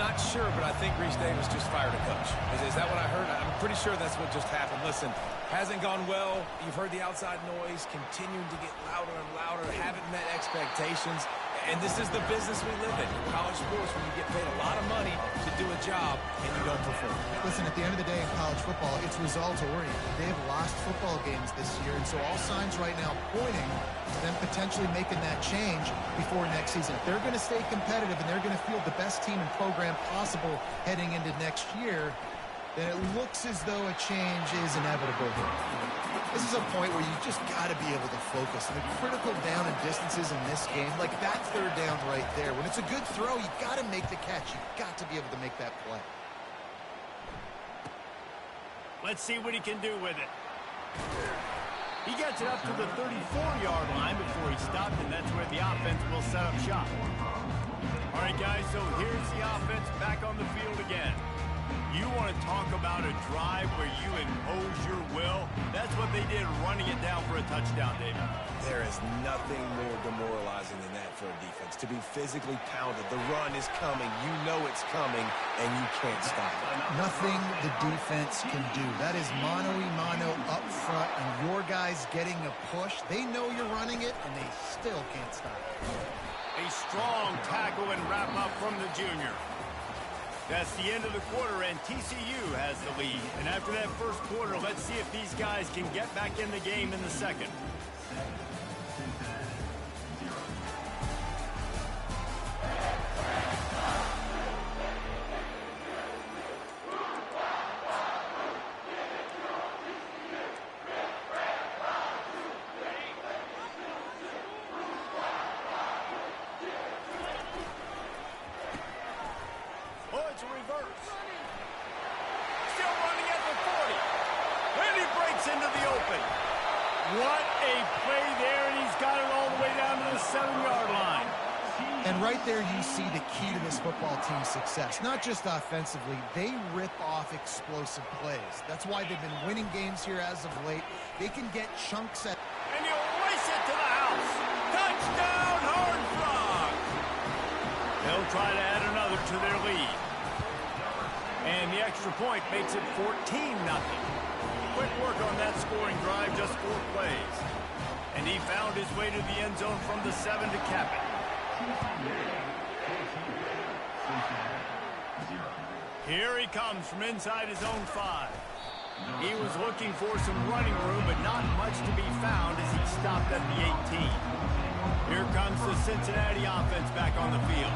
not sure, but I think Reese Davis just fired a coach. Is that what I heard? I'm pretty sure that's what just happened. Listen, hasn't gone well. You've heard the outside noise, continuing to get louder and louder, haven't met expectations. And this is the business we live in college sports, when you get paid a lot of money to do a job and you don't perform. Listen, at the end of the day in college football, it's results-oriented. They've lost football games this year, and so all signs right now pointing to them potentially making that change before next season. If they're going to stay competitive and they're going to field the best team and program possible heading into next year, then it looks as though a change is inevitable here. This is a point where you just got to be able to focus. And the critical down and distances in this game, like that third down right there, when it's a good throw, you got to make the catch. You've got to be able to make that play. Let's see what he can do with it. He gets it up to the 34-yard line before he stopped, and that's where the offense will set up shop. All right, guys, so here's the offense back on the field again. You want to talk about a drive where you impose your will? That's what they did, running it down for a touchdown, David. There is nothing more demoralizing than that for a defense. To be physically pounded, the run is coming, you know it's coming, and you can't stop it. Nothing the defense can do. That is mano-a-mano up front, and your guys getting a push. They know you're running it, and they still can't stop it. A strong tackle and wrap up from the junior. That's the end of the quarter, and TCU has the lead. And after that first quarter, let's see if these guys can get back in the game in the second. Into the open. What a play there, and he's got it all the way down to the 7-yard line. And right there you see the key to this football team's success. Not just offensively, they rip off explosive plays. That's why they've been winning games here as of late. They can get chunks at... And he'll race it to the house. Touchdown, Horned Frog. They'll try to add another to their lead. And the extra point makes it 14-0. Quick work on that scoring drive, just 4 plays. And he found his way to the end zone from the 7 to cap it. Here he comes from inside his own 5. He was looking for some running room, but not much to be found as he stopped at the 18. Here comes the Cincinnati offense back on the field.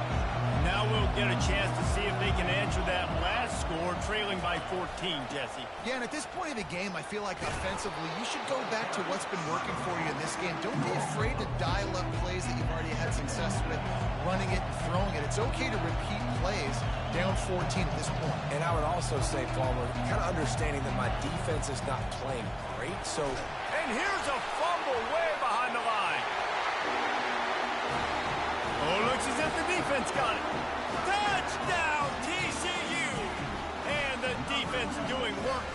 Now we'll get a chance to see if they can answer that last score, trailing by 14, Jesse. Yeah, and at this point of the game, I feel like offensively, you should go back to what's been working for you in this game. Don't be afraid to dial up plays that you've already had success with, running it and throwing it. It's okay to repeat plays down 14 at this point. And I would also say, Palmer, kind of understanding that my defense is not playing great, so... And here's a fumble way behind the line. Oh, looks as if the defense got it. Touchdown, TCU! And the defense doing work.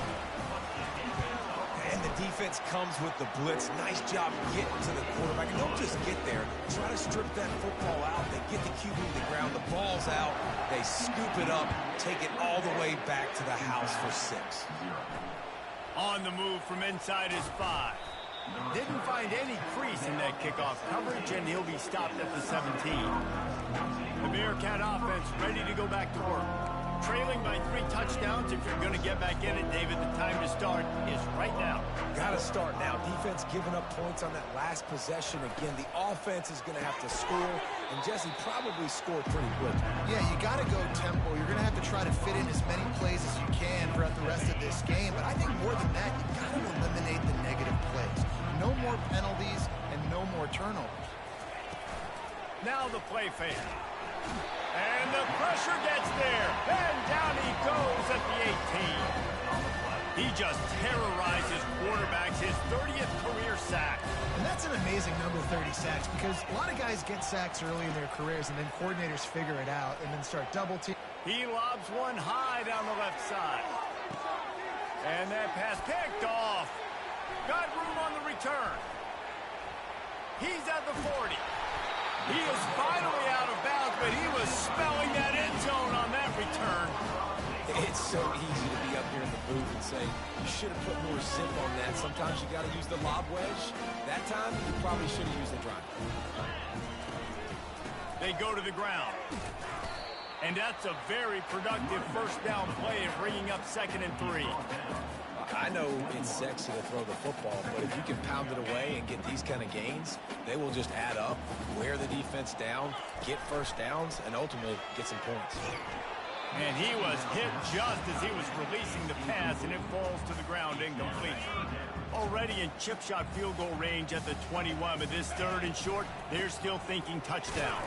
And the defense comes with the blitz. Nice job getting to the quarterback. And don't just get there. Try to strip that football out. They get the QB to the ground. The ball's out. They scoop it up, take it all the way back to the house for 6. On the move from inside his 5. Didn't find any crease in that kickoff coverage, and he'll be stopped at the 17. The Bearcat offense ready to go back to work. Trailing by 3 touchdowns. If you're going to get back in it, David, the time to start is right now. Got to start now. Defense giving up points on that last possession. Again, the offense is going to have to score, and Jesse probably scored pretty quick. Yeah, you got to go tempo. You're going to have to try to fit in as many plays as you can throughout the rest of this game. But I think more than that, you got to eliminate the negative plays. No more penalties and no more turnovers. Now the play fake. And the pressure gets there. And down he goes at the 18. He just terrorizes quarterbacks, his 30th career sack. And that's an amazing number, 30 sacks, because a lot of guys get sacks early in their careers, and then coordinators figure it out and then start double team. He lobs one high down the left side. And that pass picked off. Got room on the return. He's at the 40. He is finally out of bounds, but he was spelling that end zone on that return. say, you should have put more zip on that. Sometimes you got to use the lob wedge. That time, you probably should have used the drive. They go to the ground. And that's a very productive first down play of bringing up 2nd and 3. I know it's sexy to throw the football, but if you can pound it away and get these kind of gains, they will just add up, wear the defense down, get first downs, and ultimately get some points. And he was hit just as he was releasing the pass, and it falls to the ground incomplete. Already in chip shot field goal range at the 21, but this 3rd and short, they're still thinking touchdown.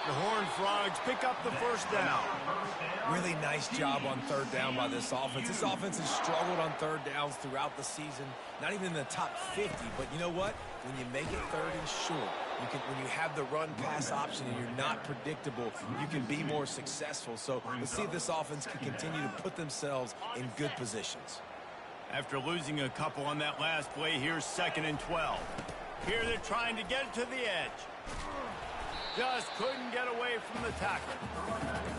The Horned Frogs pick up the first down. Really nice job on 3rd down by this offense. This offense has struggled on 3rd downs throughout the season. Not even in the top 50, but you know what? When you make it 3rd and short, when you have the run-pass option and you're not predictable, you can be more successful. So let's see if this offense can continue to put themselves in good positions. After losing a couple on that last play, here's 2nd and 12. Here they're trying to get it to the edge. Just couldn't get away from the tackle.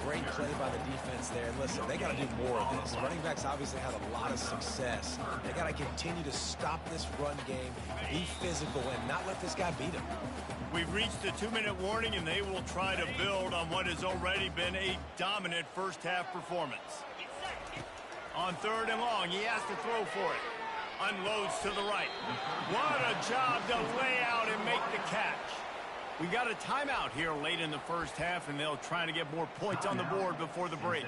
Great play by the defense there. And listen, they got to do more of this. Running backs obviously had a lot of success. They got to continue to stop this run game, be physical, and not let this guy beat them. We've reached the 2-minute warning, and they will try to build on what has already been a dominant first-half performance. On 3rd and long, he has to throw for it. Unloads to the right. What a job to lay out and make the catch. We got a timeout here late in the first half, and they'll try to get more points on the board before the break.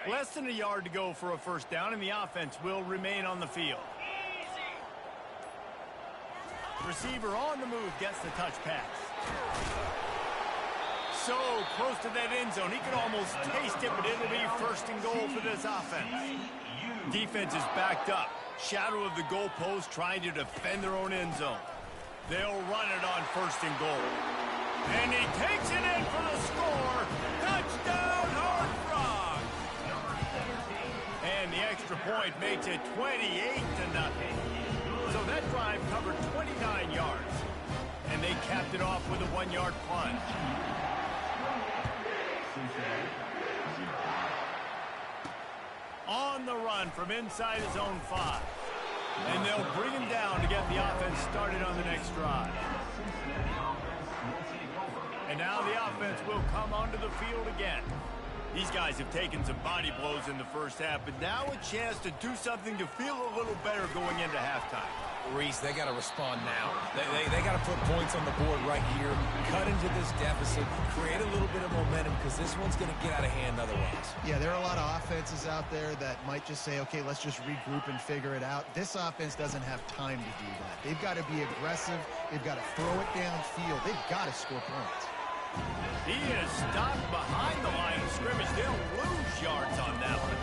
Less than a yard to go for a first down, and the offense will remain on the field. Receiver on the move gets the touch pass. So close to that end zone. He could almost taste it, but it'll be 1st and goal for this offense. Defense is backed up. Shadow of the goalpost trying to defend their own end zone. They'll run it on 1st and goal. And he takes it in for the score. Touchdown, Horned Frogs. And the extra point makes it 28-0. So that drive covered 29 yards. And they capped it off with a 1-yard plunge. On the run from inside his own 5. And they'll bring him down to get the offense started on the next drive. And now the offense will come onto the field again. These guys have taken some body blows in the first half, but now a chance to do something to feel a little better going into halftime. Reese, they got to respond now. They got to put points on the board right here, cut into this deficit, create a little bit of momentum, because this one's going to get out of hand otherwise. Yeah, there are a lot of offenses out there that might just say, okay, let's just regroup and figure it out. This offense doesn't have time to do that. They've got to be aggressive. They've got to throw it downfield. They've got to score points. He is stopped behind the line of scrimmage. They'll lose yards on that one.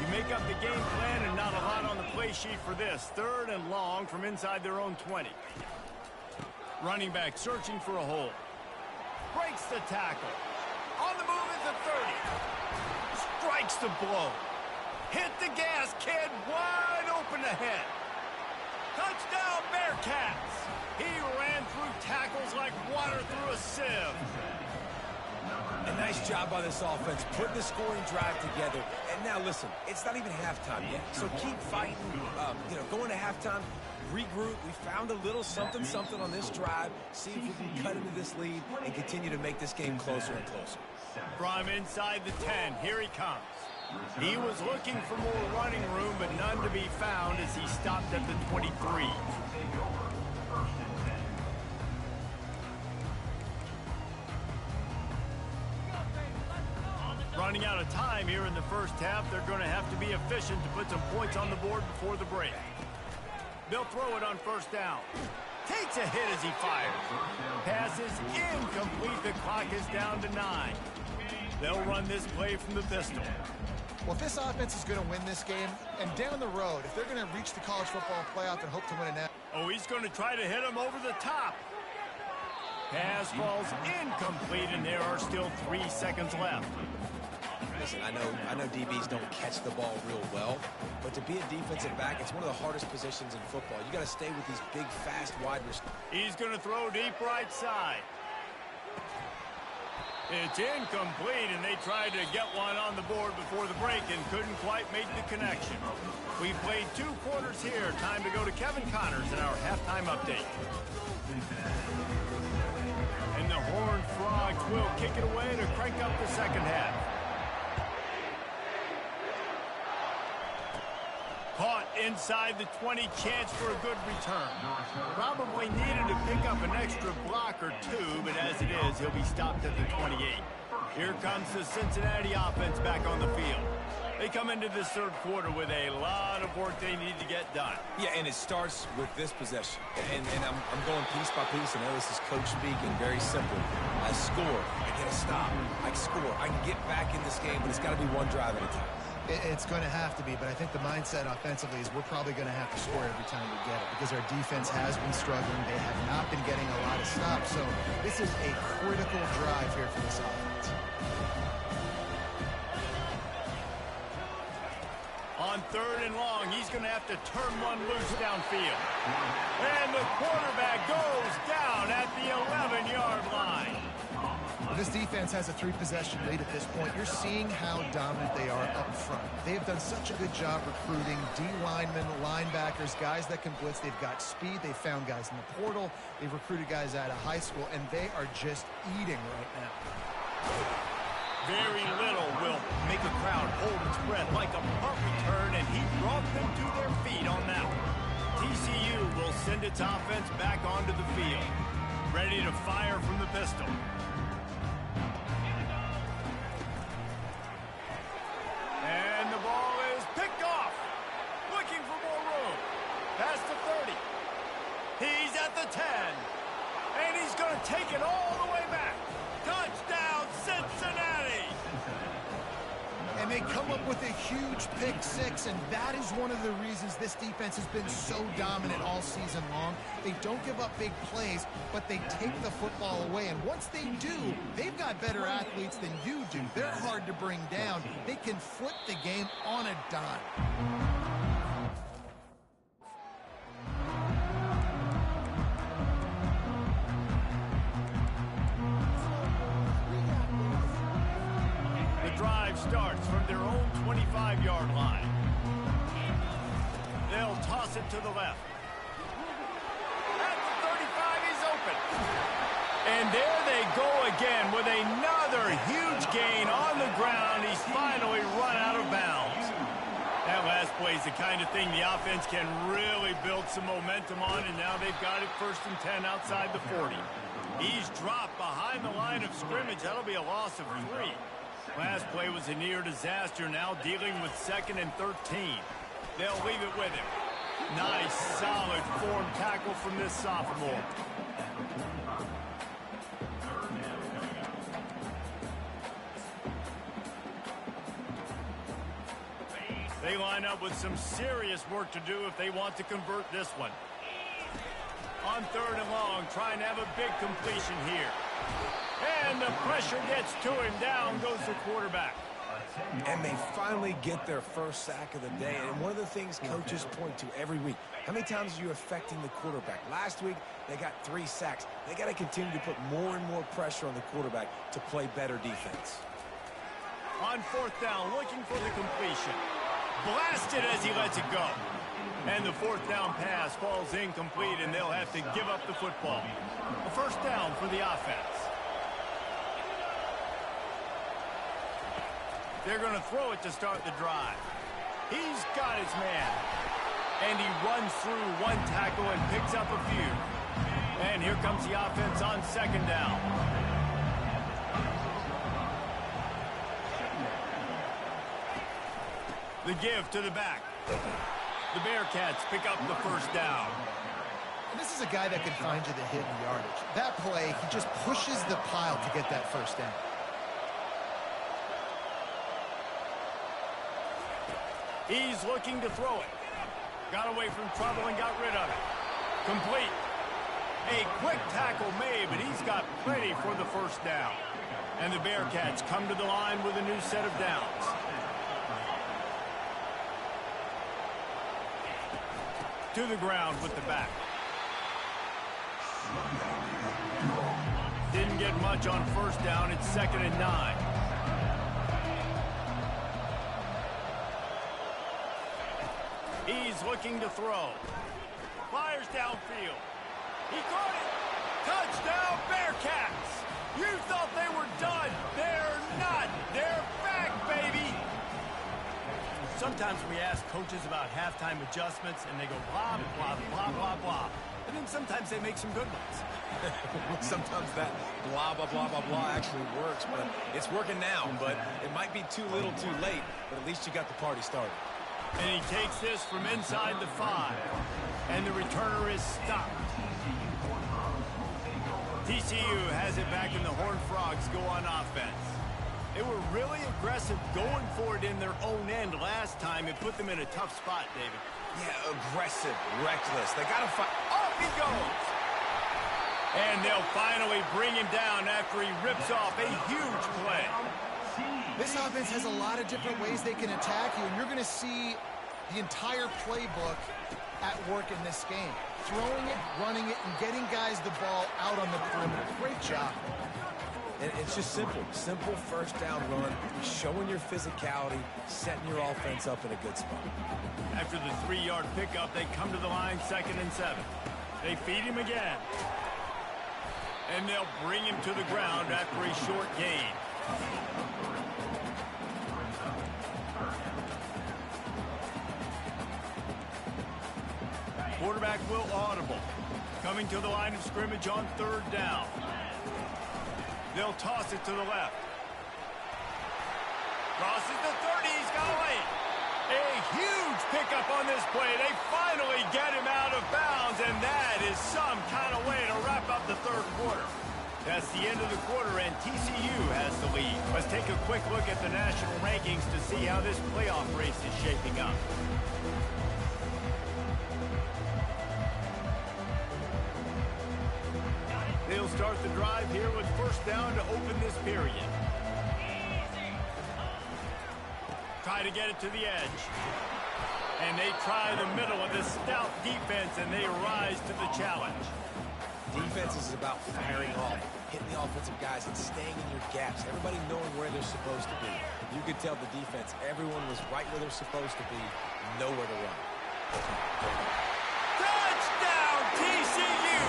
You make up the game plan and not a lot on the play sheet for this. 3rd and long from inside their own 20. Running back searching for a hole. Breaks the tackle. On the move is the 30. Strikes the blow. Hit the gas, kid. Wide open ahead. Touchdown, Bearcats. He ran through tackles like water through a sieve. A nice job by this offense, putting the scoring drive together. And now, listen, it's not even halftime yet, so keep fighting. Going to halftime, regroup. We found a little something on this drive. See if we can cut into this lead and continue to make this game closer and closer. From inside the 10, here he comes. He was looking for more running room, but none to be found as he stopped at the 23. Running out of time here in the first half, they're going to have to be efficient to put some points on the board before the break. They'll throw it on 1st down. Takes a hit as he fires. Pass is incomplete. The clock is down to 9. They'll run this play from the pistol. Well, if this offense is going to win this game, and down the road, if they're going to reach the college football playoff and hope to win it now. Oh, he's going to try to hit him over the top. Pass falls incomplete, and there are still 3 seconds left. Listen, I know DBs don't catch the ball real well, but to be a defensive back, it's one of the hardest positions in football. You got to stay with these big, fast wide receivers. He's going to throw deep right side. It's incomplete, and they tried to get one on the board before the break and couldn't quite make the connection. We've played 2 quarters here. Time to go to Kevin Connors in our halftime update. And the Horned Frogs will kick it away to crank up the second half. Caught inside the 20, chance for a good return. Probably needed to pick up an extra block or 2, but as it is, he'll be stopped at the 28. Here comes the Cincinnati offense back on the field. They come into this third quarter with a lot of work they need to get done. Yeah, and it starts with this possession. And I'm going piece by piece. I know this is coach speaking, very simple. I score, I get a stop, I score. I can get back in this game, but it's got to be one drive at a time. It's going to have to be, but I think the mindset offensively is we're probably going to have to score every time we get it because our defense has been struggling. They have not been getting a lot of stops, so this is a critical drive here for this offense. On 3rd and long, he's going to have to turn one loose downfield. And the quarterback goes down at the 11-yard line. This defense has a 3-possession lead at this point. You're seeing how dominant they are up front. They've done such a good job recruiting D-linemen, linebackers, guys that can blitz. They've got speed. They've found guys in the portal. They've recruited guys out of high school, and they are just eating right now. Very little will make a crowd hold its breath like a punt return, and he brought them to their feet on that one. TCU will send its offense back onto the field, ready to fire from the pistol. And the ball is picked off. Looking for more room. Past the 30. He's at the 10. And he's going to take it all the way back. Touchdown, Cincinnati! And they come up with a huge pick 6, and that is one of the reasons this defense has been so dominant all season long. They don't give up big plays, but they take the football away. And once they do, they've got better athletes than you do. They're hard to bring down. They can flip the game on a dime. Starts from their own 25-yard line. They'll toss it to the left. At the 35, he's open. And there they go again with another huge gain on the ground. He's finally run out of bounds. That last play is the kind of thing the offense can really build some momentum on, and now they've got it 1st and 10 outside the 40. He's dropped behind the line of scrimmage. That'll be a loss of 3. Last play was a near disaster, now dealing with 2nd and 13. They'll leave it with him. Nice, solid form tackle from this sophomore. They line up with some serious work to do if they want to convert this one. On 3rd and long, trying to have a big completion here. And the pressure gets to him. Down goes the quarterback. And they finally get their first sack of the day. And one of the things coaches point to every week, how many times are you affecting the quarterback? Last week, they got 3 sacks. They got to continue to put more and more pressure on the quarterback to play better defense. On 4th down, looking for the completion. Blasted as he lets it go. And the 4th down pass falls incomplete, and they'll have to give up the football. A 1st down for the offense. They're going to throw it to start the drive. He's got his man. And he runs through 1 tackle and picks up a few. And here comes the offense on 2nd down. The give to the back. The Bearcats pick up the 1st down. And this is a guy that can find you the hidden yardage. That play, he just pushes the pile to get that 1st down. He's looking to throw it. Got away from trouble and got rid of it. Complete. A quick tackle made, but he's got plenty for the 1st down. And the Bearcats come to the line with a new set of downs. To the ground with the back. Didn't get much on first down. It's 2nd and 9. He's looking to throw. Fires downfield. He caught it. Touchdown, Bearcats. You thought they were done. They're not. They're back, baby. Sometimes we ask coaches about halftime adjustments, and they go blah, blah, blah, blah, blah. And then sometimes they make some good ones. Sometimes that blah, blah, blah, blah, blah actually works, but it's working now. But it might be too little too late, but at least you got the party started. And he takes this from inside the 5. And the returner is stopped. TCU has it back, and the Horned Frogs go on offense. They were really aggressive going for it in their own end last time. It put them in a tough spot, David. Yeah, aggressive, reckless. They got to fight. Off he goes! And they'll finally bring him down after he rips off a huge play. This offense has a lot of different ways they can attack you, and you're going to see the entire playbook at work in this game. Throwing it, running it, and getting guys the ball out on the perimeter. Great job. And it's just simple. Simple first down run, showing your physicality, setting your offense up in a good spot. After the 3-yard pickup, they come to the line 2nd and 7. They feed him again. And they'll bring him to the ground after a short gain. Quarterback will audible. Coming to the line of scrimmage on 3rd down. They'll toss it to the left. Crosses the 30. He's got away. A huge pickup on this play. They finally get him out of bounds, and that is some kind of way to wrap up the 3rd quarter. That's the end of the quarter, and TCU has the lead. Let's take a quick look at the national rankings to see how this playoff race is shaping up. They'll start the drive here with first down to open this period. Try to get it to the edge. And they try the middle of this stout defense, and they rise to the challenge. Defense is about firing off, hitting the offensive guys and staying in your gaps. Everybody knowing where they're supposed to be. You could tell the defense, everyone was right where they're supposed to be, nowhere to run. Touchdown, TCU!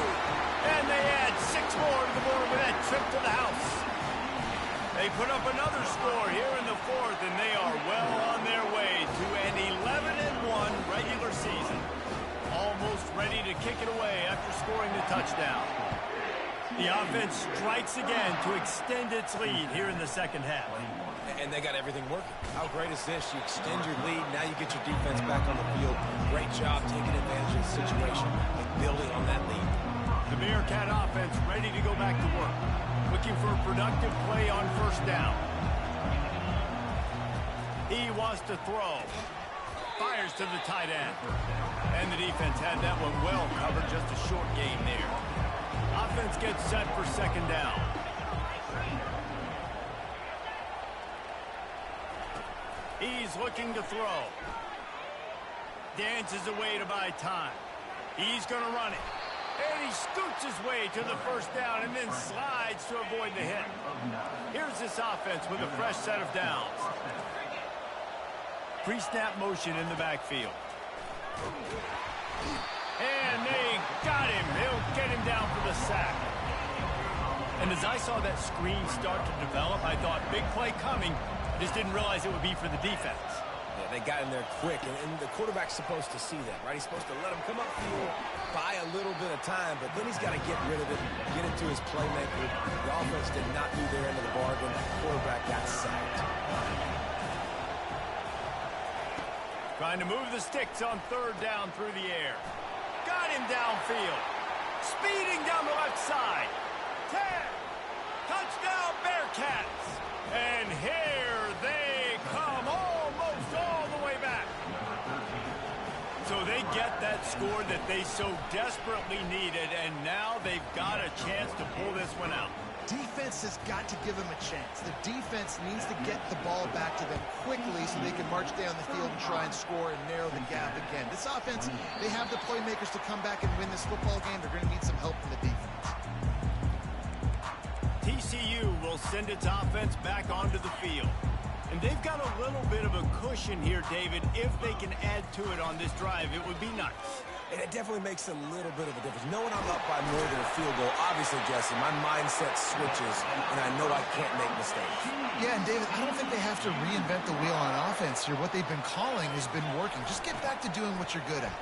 And they add 6 more to the board with that trip to the house. They put up another score here in the 4th, and they are well on their way to an 11-1 regular season. Almost ready to kick it away after scoring the touchdown. The offense strikes again to extend its lead here in the 2nd half. And they got everything working. How great is this? You extend your lead, now you get your defense back on the field. Great job taking advantage of the situation and building on that lead. The Bearcat offense ready to go back to work. Looking for a productive play on first down. He wants to throw. Fires to the tight end. And the defense had that one well covered, just a short gain there. Offense gets set for 2nd down. He's looking to throw. Dances away to buy time. He's going to run it. And he scoots his way to the first down and then slides to avoid the hit. Here's this offense with a fresh set of downs. Pre-snap motion in the backfield. And they got him. They'll get him down for the sack. And as I saw that screen start to develop, I thought, big play coming. I just didn't realize it would be for the defense. Yeah, they got him there quick, and the quarterback's supposed to see that, right? He's supposed to let him come upfield, buy a little bit of time, but then he's got to get rid of it, get it to his playmaker. The offense did not do their end of the bargain. The quarterback got sacked. Trying to move the sticks on 3rd down through the air. Got him downfield. Speeding down the left side. 10. Touchdown, Bearcats. And here they come, almost all the way back. So they get that score that they so desperately needed, and now they've got a chance to pull this one out. defense has got to give them a chance. The defense needs to get the ball back to them quickly so they can march down the field and try and score and narrow the gap again. This offense, they have the playmakers to come back and win this football game. They're going to need some help from the defense. TCU will send its offense back onto the field. And they've got a little bit of a cushion here, David. If they can add to it on this drive, it would be nice. And it definitely makes a little bit of a difference. Knowing I'm up by more than a field goal, obviously, Jesse, my mindset switches, and I know I can't make mistakes. Yeah, and David, I don't think they have to reinvent the wheel on offense here. What they've been calling has been working. Just get back to doing what you're good at.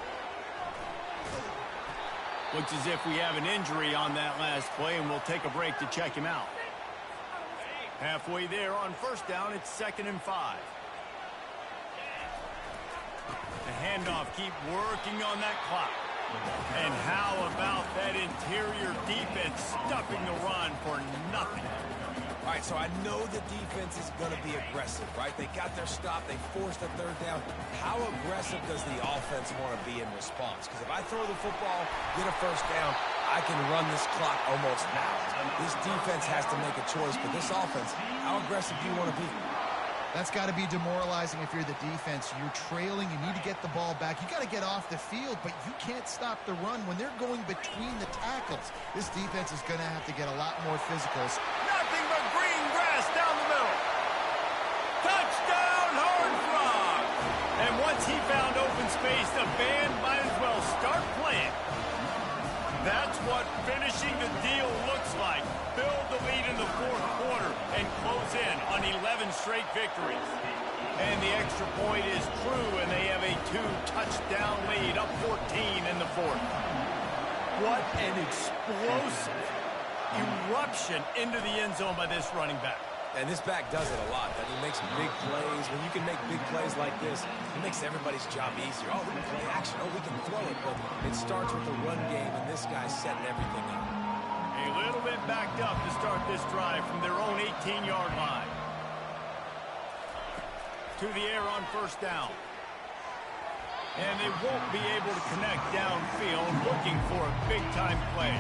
Looks as if we have an injury on that last play, and we'll take a break to check him out. Halfway there on first down, it's 2nd and 5. The handoff, keep working on that clock. And how about that interior defense stuffing the run for nothing? All right, so I know the defense is going to be aggressive, right? They got their stop. They forced a 3rd down. How aggressive does the offense want to be in response? Because if I throw the football, get a 1st down, I can run this clock almost out. This defense has to make a choice, but this offense, how aggressive do you want to be? That's got to be demoralizing if you're the defense. You're trailing. You need to get the ball back. You got to get off the field, but you can't stop the run when they're going between the tackles. This defense is going to have to get a lot more physicals. Nothing but green grass down the middle. Touchdown, Horned Frog. And once he found open space, the band might as well start playing. That's what finishing the deal looks like. Build the lead in the 4th quarter and close in on 11 straight victories. And the extra point is true, and they have a 2-touchdown lead, up 14 in the 4th. What an explosive eruption into the end zone by this running back. And this back does it a lot. That he makes big plays. When you can make big plays like this, it makes everybody's job easier. Oh, we can play action. Oh, we can throw it. But it starts with the run game, and this guy's setting everything up. A little bit backed up to start this drive from their own 18-yard line. To the air on 1st down. And they won't be able to connect downfield, looking for a big-time play.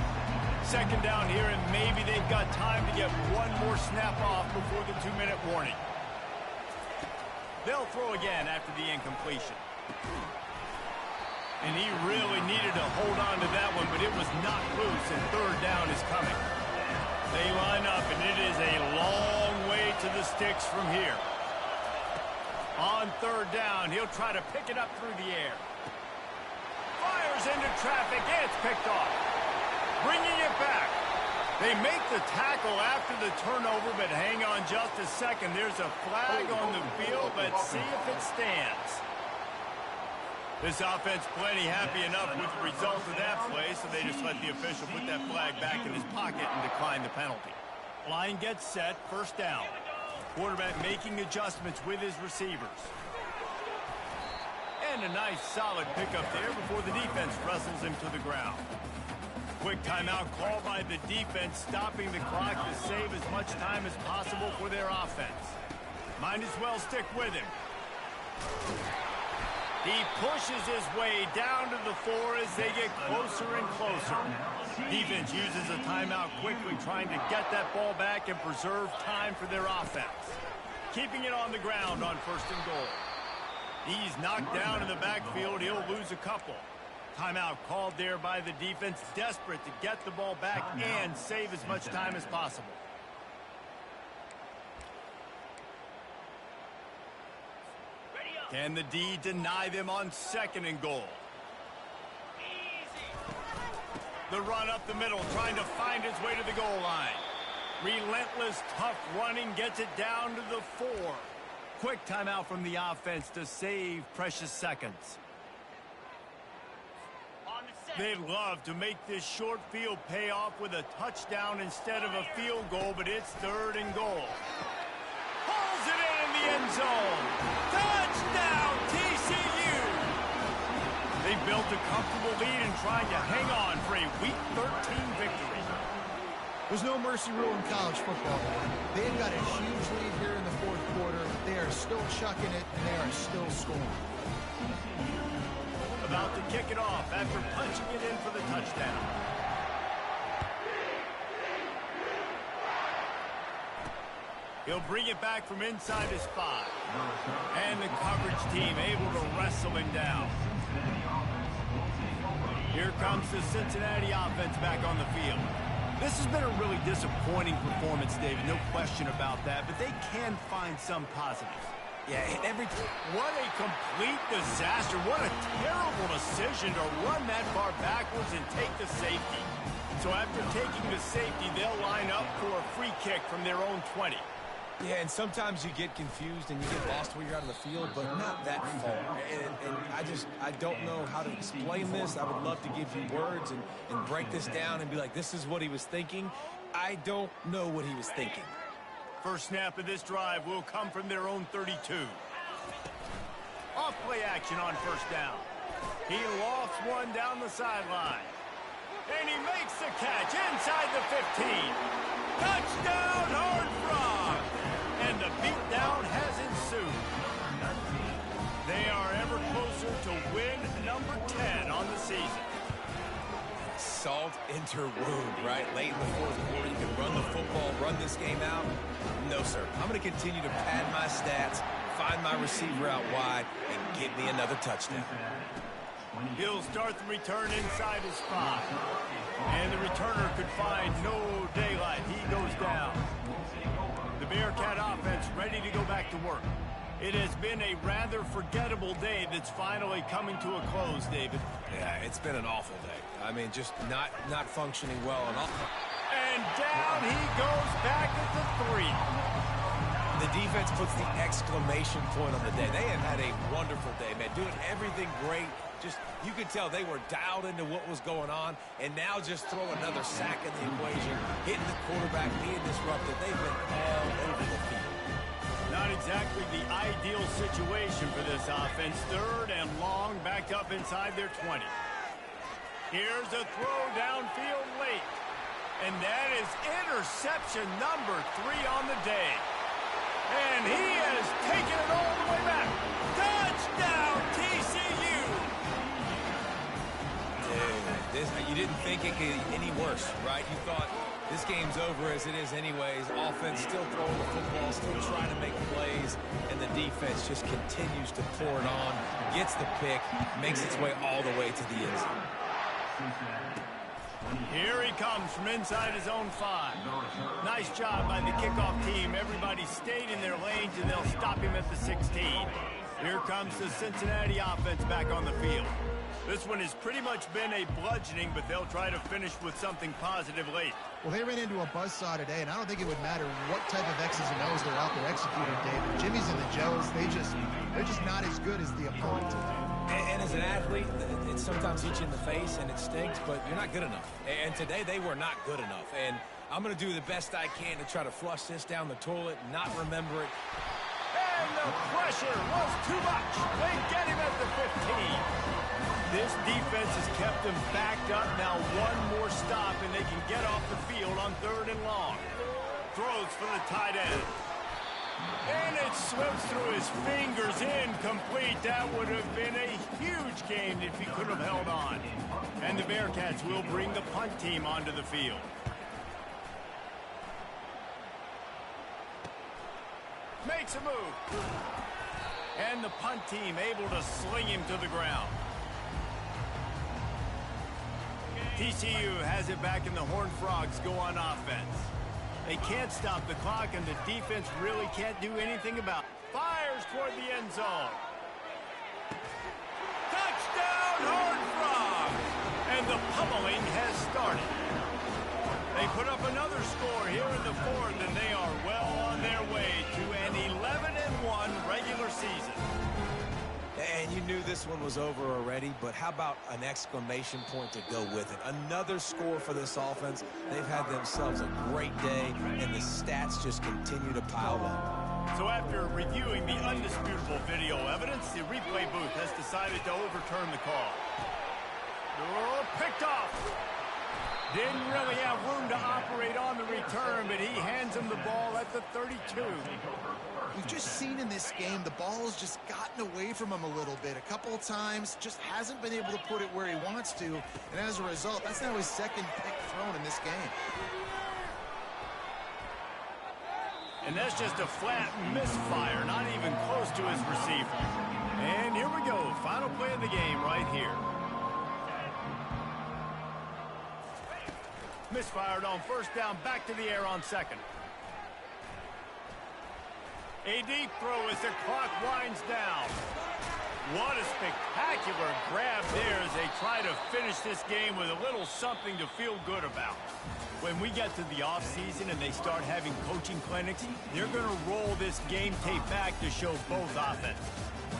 2nd down here, and maybe they've got time to get one more snap off before the 2-minute warning. They'll throw again after the incompletion. And he really needed to hold on to that one, but it was knocked loose, and 3rd down is coming. They line up, and it is a long way to the sticks from here. On 3rd down, he'll try to pick it up through the air. Fires into traffic, and it's picked off. Bringing it back. They make the tackle after the turnover, but hang on just a second. There's a flag on the field. Let's see if it stands. This offense plenty happy enough with the result of that play, so they just let the official put that flag back in his pocket and decline the penalty. Line gets set, 1st down. Quarterback making adjustments with his receivers. And a nice solid pickup there before the defense wrestles him to the ground. Quick timeout called by the defense, stopping the clock to save as much time as possible for their offense. Might as well stick with him. He pushes his way down to the 4 as they get closer and closer. Defense uses a timeout quickly, trying to get that ball back and preserve time for their offense. Keeping it on the ground on 1st and goal. He's knocked down in the backfield. He'll lose a couple. Timeout called there by the defense, desperate to get the ball back and save as much time as possible. Can the D deny them on 2nd and goal? The run up the middle, trying to find his way to the goal line. Relentless, tough running, gets it down to the 4. Quick timeout from the offense to save precious seconds. They'd love to make this short field pay off with a touchdown instead of a field goal, but it's 3rd and goal. Pulls it in the end zone. Touchdown, TCU! They built a comfortable lead and trying to hang on for a Week 13 victory. There's no mercy rule in college football. They've got a huge lead here in the 4th quarter. They are still chucking it, and they are still scoring. About to kick it off after punching it in for the touchdown. He'll bring it back from inside his 5. And the coverage team able to wrestle him down. Here comes the Cincinnati offense back on the field. This has been a really disappointing performance, David, no question about that, but they can find some positives. Yeah, what a complete disaster. What a terrible decision to run that far backwards and take the safety. So after taking the safety, they'll line up for a free kick from their own 20. Yeah, and sometimes you get confused and you get lost where you're out on the field, but not that far. And I don't know how to explain this. I would love to give you words and break this down and be like, this is what he was thinking. I don't know what he was thinking. First snap of this drive will come from their own 32. Off play action on first down. He lofts one down the sideline. And he makes the catch inside the 15. Touchdown, Horned Frog! And the beatdown has ensued. They are ever closer to win number 10 on the season. Salt into wound, right? Late in the fourth quarter, you can run the football, run this game out. No, sir. I'm going to continue to pad my stats, find my receiver out wide, and get me another touchdown. He'll start the return inside his 5. And the returner could find no daylight. He goes down. The Bearcat offense ready to go back to work. It has been a rather forgettable day that's finally coming to a close, David. Yeah, it's been an awful day. I mean, just not functioning well at all. And down he goes back at the 3. The defense puts the exclamation point on the day. They have had a wonderful day, man. Doing everything great. Just, you could tell they were dialed into what was going on, and now just throw another sack in the equation, hitting the quarterback, being disrupted. They've been all over the field. Not exactly the ideal situation for this offense. Third and long, backed up inside their 20. Here's a throw downfield late. And that is interception number 3 on the day. And he has taken it all the way back. Touchdown, TCU! Dude, you didn't think it could get any worse, right? You thought this game's over as it is anyways. Offense still throwing the football, still trying to make plays, and the defense just continues to pour it on, gets the pick, makes its way all the way to the end zone. Here he comes from inside his own 5. Nice job by the kickoff team. Everybody stayed in their lanes, and they'll stop him at the 16. Here comes the Cincinnati offense back on the field. This one has pretty much been a bludgeoning, but they'll try to finish with something positive late. Well, they ran into a buzzsaw today, and I don't think it would matter what type of X's and O's they're out there executing, David. Jimmy's and the Joes, they're just not as good as the opponent. And as an athlete, it sometimes hits you in the face and it stinks, but you're not good enough. And today they were not good enough. And I'm going to do the best I can to try to flush this down the toilet, not remember it. And the pressure was too much. They get him at the 15. This defense has kept them backed up. Now one more stop, and they can get off the field on 3rd and long. Throws for the tight end. And it slips through his fingers, incomplete. That would have been a huge gain if he could have held on. And the Bearcats will bring the punt team onto the field. Makes a move. And the punt team able to sling him to the ground. TCU has it back, and the Horned Frogs go on offense. They can't stop the clock, and the defense really can't do anything about it. Fires toward the end zone. Touchdown, Horned Frogs! And the pummeling has started. They put up another score here in the 4th, and they are well on their way to an 11-1 regular season. And you knew this one was over already, but how about an exclamation point to go with it? Another score for this offense. They've had themselves a great day, and the stats just continue to pile up. So after reviewing the undisputable video evidence, the replay booth has decided to overturn the call. Oh, picked off. Didn't really have room to operate on the return, but he hands him the ball at the 32. We've just seen in this game the ball's just gotten away from him a little bit. A couple of times, just hasn't been able to put it where he wants to. And as a result, that's now his 2nd pick thrown in this game. And that's just a flat misfire, not even close to his receiver. And here we go, final play of the game right here. Misfired on first down, back to the air on second. A deep throw as the clock winds down. What a spectacular grab there as they try to finish this game with a little something to feel good about. When we get to the offseason and they start having coaching clinics, they're going to roll this game tape back to show both offenses.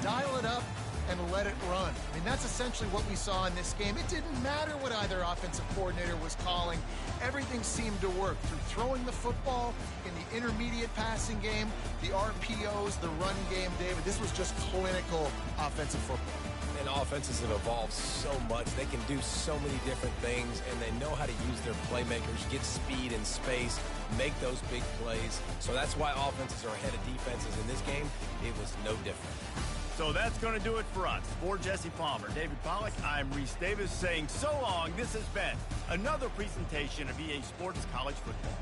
Dial it up and let it run. I mean, that's essentially what we saw in this game. It didn't matter what either offensive coordinator was calling. Everything seemed to work through throwing the football in the intermediate passing game, the RPOs, the run game, David. This was just clinical offensive football. And offenses have evolved so much. They can do so many different things, and they know how to use their playmakers, get speed and space, make those big plays. So that's why offenses are ahead of defenses. In this game, it was no different. So that's going to do it for us. For Jesse Palmer, David Pollack, I'm Reese Davis saying so long. This has been another presentation of EA Sports College Football.